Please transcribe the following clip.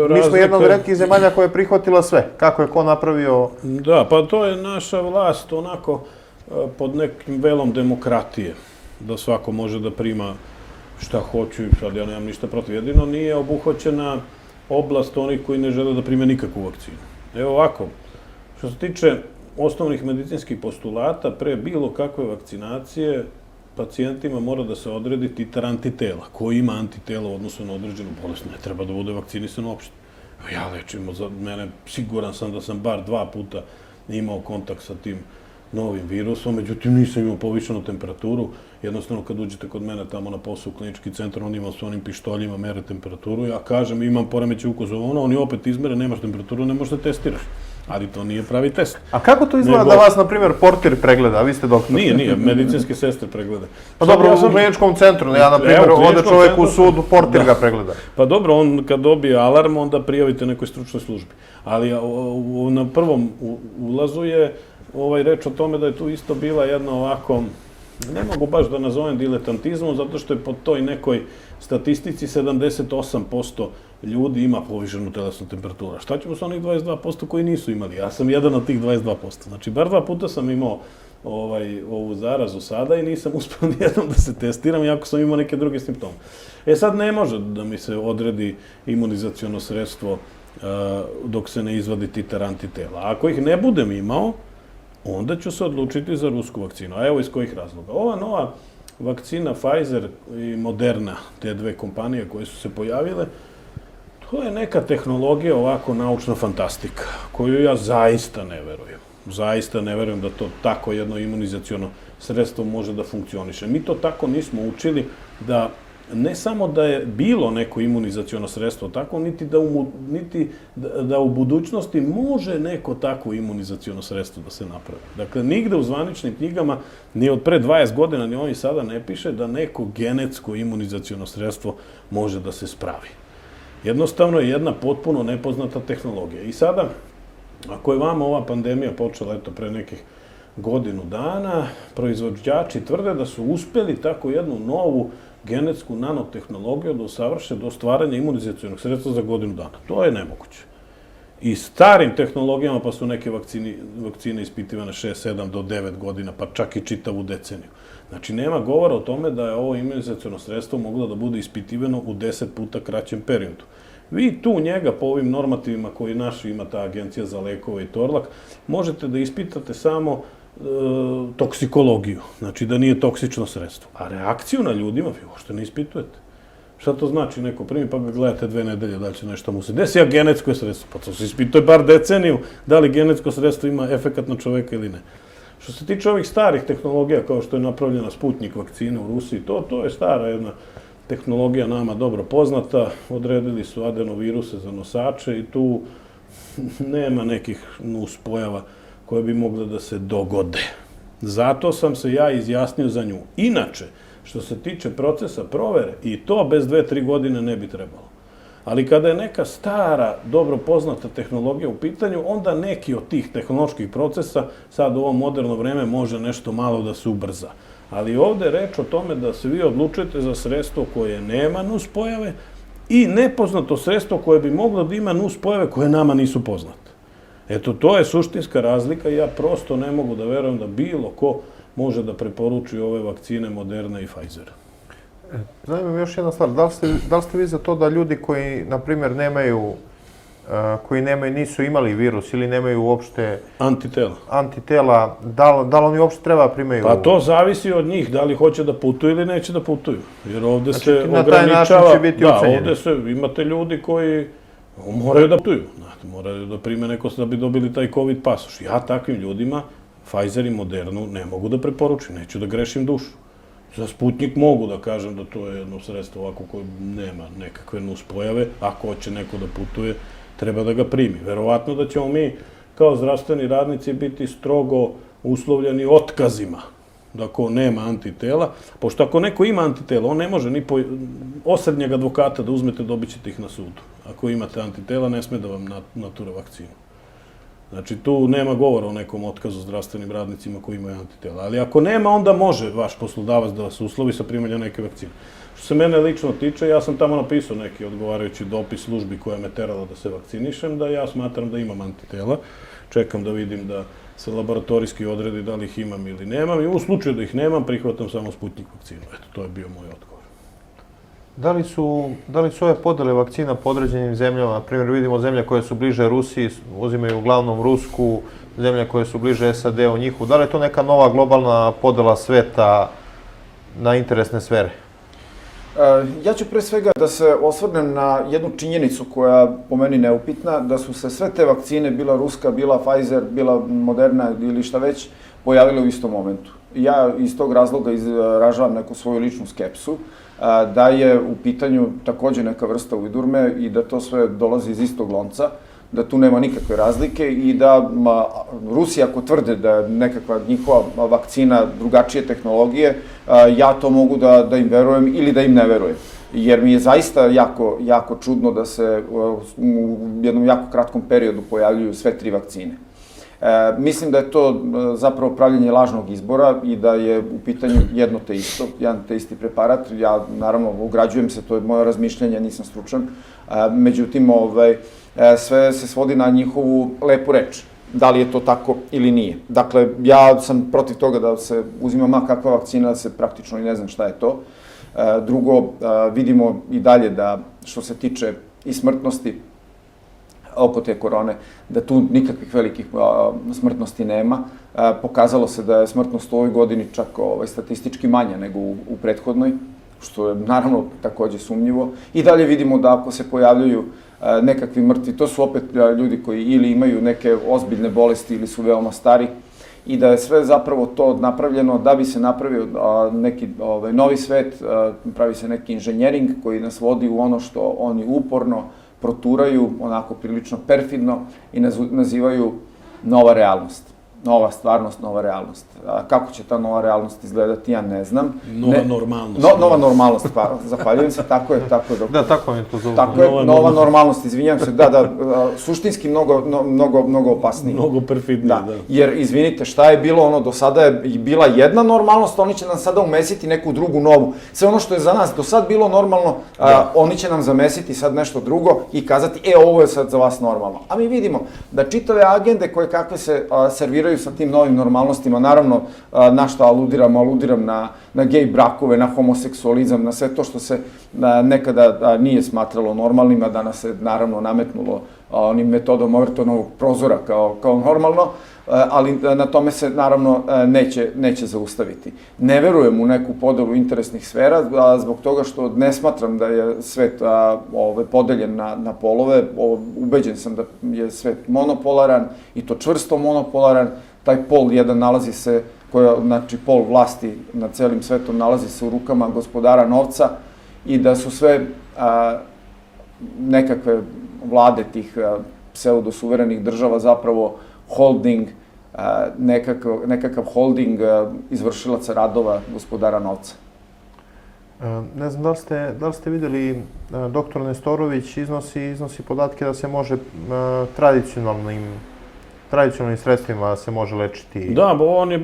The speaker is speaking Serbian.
Mi smo jedna od retkih zemalja koja je prihvatila sve. Kako je ko napravio? Da, pa to je naša vlast onako pod nekim velom demokratije. Da svako može da prima šta hoću i sad ja nemam ništa protiv. Jedino nije obuhvaćena oblast onih koji ne žele da prime nikakvu vakcinu. Evo ovako, što se tiče osnovnih medicinskih postulata, pre bilo kakve vakcinacije pacijentima mora da se odredi titar antitela. Ko ima antitela u odnosu na određenu bolest, ne treba da bude vakcinisan uopšte. Ja lečim, za mene siguran sam da sam bar 2 puta imao kontakt sa tim novim virusom, međutim nisam imao povišenu temperaturu. Jednostavno kad uđete kod mene tamo na posao u klinički centar, on ima s onim pištoljima, mere temperaturu, ja kažem imam poremećaj ukusa, oni opet izmere, nemaš temperaturu, ne možeš da testiraš. Ali to nije pravi test. A kako to izgleda da vas, na primjer, portir pregleda, a vi ste doktor? Nije, medicinske sestre pregleda. Pa dobro, u kliničkom centru, ja, na primjer, ode čovjek u sudu, portir ga pregleda. Pa dobro, on kad dobije alarm, onda prijavite nekoj stručnoj službi. Ali na prvom ulazu je reč o tome da je tu isto bila jedna ovako, ne mogu baš da nazovem diletantizmom, zato što je po toj nekoj statistici 78% ljudi ima povišenu telesnu temperaturu. Šta ćemo sa onih 22% koji nisu imali? Ja sam jedan od tih 22%. Znači, bar 2 puta sam imao ovu zarazu sada i nisam uspeo nijednom da se testiram, iako sam imao neke druge simptome. Sad ne može da mi se odredi imunizaciono sredstvo dok se ne izvadi titar antitela. Ako ih ne budem imao, onda ću se odlučiti za rusku vakcinu. A evo iz kojih razloga. Ova nova vakcina Pfizer i Moderna, te dve kompanije koje su se pojavile, to je neka tehnologija, ovako naučna fantastika, koju ja zaista ne verujem. Zaista ne verujem da to tako jedno imunizaciono sredstvo može da funkcioniše. Mi to tako nismo učili da ne samo da je bilo neko imunizaciono sredstvo tako, niti da u budućnosti može neko takvo imunizaciono sredstvo da se napravi. Dakle, nigde u zvaničnim knjigama, ni od pre 20 godina, ni ovih sada ne piše da neko genetsko imunizaciono sredstvo može da se spravi. Jednostavno je jedna potpuno nepoznata tehnologija. I sada, ako je vama ova pandemija počela pre nekih godinu dana, proizvođači tvrde da su uspeli tako jednu novu genetsku nanotehnologiju da usavrše do stvaranja imunizacionog sredstva za godinu dana. To je nemoguće. I starim tehnologijama, pa su neke vakcine ispitivane 6, 7 do 9 godina, pa čak i čitavu deceniju. Znači, nema govora o tome da je ovo imunizaciono sredstvo moglo da bude ispitivano u 10 puta kraćem periodu. Vi tu njega, po ovim normativima koji naši ima ta agencija za lekove i Torlak, možete da ispitate samo toksikologiju, znači da nije toksično sredstvo. A reakciju na ljudima vi uopšte ne ispitujete. Šta to znači? Neko primi pa ga gledate 2 nedelje da li će nešto mu se desi, a genetsko je sredstvo. Pa to se ispituje bar deceniju da li genetsko sredstvo ima efekat na čoveka ili ne. Što se tiče ovih starih tehnologija, kao što je napravljena Sputnik vakcina u Rusiji, to je stara jedna tehnologija nama dobro poznata. Odredili su adenoviruse za nosače i tu nema nekih nuspojava koje bi mogle da se dogode. Zato sam se ja izjasnio za nju. Inače, što se tiče procesa provere, i to bez 2-3 godine ne bi trebalo. Ali kada je neka stara, dobro poznata tehnologija u pitanju, onda neki od tih tehnoloških procesa sad u ovo moderno vreme može nešto malo da se ubrza. Ali ovde je reč o tome da se vi odlučujete za sredstvo koje nema nuspojave i nepoznato sredstvo koje bi moglo da ima nuspojave koje nama nisu poznate. Eto, to je suštinska razlika i ja prosto ne mogu da verujem da bilo ko može da preporuči ove vakcine Moderna i Pfizer. Zanima me još jedna stvar, da li ste vi za to da ljudi koji, na primjer, nisu imali virus ili nemaju uopšte antitela, da li oni uopšte treba da primaju? Pa to zavisi od njih, da li hoće da putuju ili neće da putuju. Jer ovde se ograničava... Na taj način će biti ucenjeni. Da, ovde imate ljudi koji moraju da putuju. Moraju da prime neko da bi dobili taj COVID pasoš. Ja takvim ljudima, Pfizer i Modernu, ne mogu da preporučim, neću da grešim dušu. Za Sputnik mogu da kažem da to je jedno sredstvo ovako koje nema nekakve nuspojave. Ako hoće neko da putuje, treba da ga primi. Verovatno da ćemo mi kao zdravstveni radnici biti strogo uslovljeni otkazima da ko nema antitela, pošto ako neko ima antitela, on ne može ni po osrednjeg advokata da uzmete, dobit ćete ih na sudu. Ako imate antitela, ne sme da vam natura vakcinu. Znači, tu nema govora o nekom otkazu zdravstvenim radnicima koji imaju antitela. Ali ako nema, onda može vaš poslodavac da vas uslovi sa primanjem neke vakcine. Što se mene lično tiče, ja sam tamo napisao neki odgovarajući dopis službi koja me terala da se vakcinišem, da ja smatram da imam antitela. Čekam da vidim da se laboratorijski odredi da li ih imam ili nemam i u slučaju da ih nemam, prihvatam samo Sputnik vakcinu. Eto, to je bio moj odgovor. Da li su ove podele vakcina po određenim zemljama, na primjer vidimo zemlje koje su bliže Rusiji, uzimaju uglavnom Rusku, zemlje koje su bliže SAD-u njihovu, da li je to neka nova globalna podela sveta na interesne sfere? Ja ću pre svega da se osvrnem na jednu činjenicu koja po meni neupitna, da su se sve te vakcine, bila Ruska, bila Pfizer, bila Moderna ili šta već, pojavile u istom momentu. Ja iz tog razloga izražavam neku svoju ličnu skepsu, da je u pitanju takođe neka vrsta ujdurme i da to sve dolazi iz istog lonca, da tu nema nikakve razlike i da Rusija ako tvrde da je nekakva njihova vakcina drugačije tehnologije, ja to mogu da im verujem ili da im ne verujem. Jer mi je zaista jako čudno da se u jednom jako kratkom periodu pojavljuju sve 3 vakcine. Mislim da je to zapravo pravljenje lažnog izbora i da je u pitanju jedno te isto, jedan te isti preparat. Ja, naravno, ugrađujem se, to je moje razmišljanje, nisam stručan. Međutim, sve se svodi na njihovu lepu reč. Da li je to tako ili nije. Dakle, ja sam protiv toga da se uzima ma kakva vakcina, da se praktično i ne znam šta je to. Drugo, vidimo i dalje da, što se tiče i smrtnosti oko te korone, da tu nikakvih velikih smrtnosti nema. Pokazalo se da je smrtnost u ovoj godini čak statistički manja nego u prethodnoj, što je naravno takođe sumnjivo. I dalje vidimo da ako se pojavljaju nekakvi mrtvi, to su opet ljudi koji ili imaju neke ozbiljne bolesti ili su veoma stari i da je sve zapravo to napravljeno da bi se napravio neki novi svet, pravi se neki inženjering koji nas vodi u ono što oni uporno proturaju, onako prilično perfidno i nazivaju nova realnost. Nova stvarnost, nova realnost. Kako će ta nova realnost izgledati, ja ne znam. Nova normalnost. Nova normalnost, pa zahvaljujem se, tako je. Da, tako mi to zove. Tako je, nova normalnost, izvinjam se, da, suštinski mnogo opasnije. Mnogo perfidnije, da. Jer, izvinite, šta je bilo ono, do sada je bila jedna normalnost, oni će nam sada umesiti neku drugu novu. Sve ono što je za nas do sad bilo normalno, oni će nam zamesiti sad nešto drugo i kazati, ovo je sad za vas normalno. A mi vidimo da čitave agende koje kakve se serviraju sa tim novim normalnostima, naravno, na što aludiram na gej brakove, na homoseksualizam, na sve to što se nekada nije smatralo normalnim, a danas se naravno nametnulo onim metodom Overtonovog prozora kao normalno, ali na tome se naravno neće zaustaviti. Ne verujem u neku podelu interesnih sfera, zbog toga što ne smatram da je svet podeljen na polove. Ubeđen sam da je svet monopolaran i to čvrsto monopolaran. Taj pol jedan nalazi se, znači pol vlasti nad celim svetom nalazi se u rukama gospodara novca i da su sve nekakve vlade tih pseudo-suverenih država zapravo holding, nekakav holding izvršilaca radova gospodara novca. Ne znam, da li ste vidjeli, doktor Nestorović iznosi podatke da se može tradicionalnim sredstvima se može lečiti. Da, on je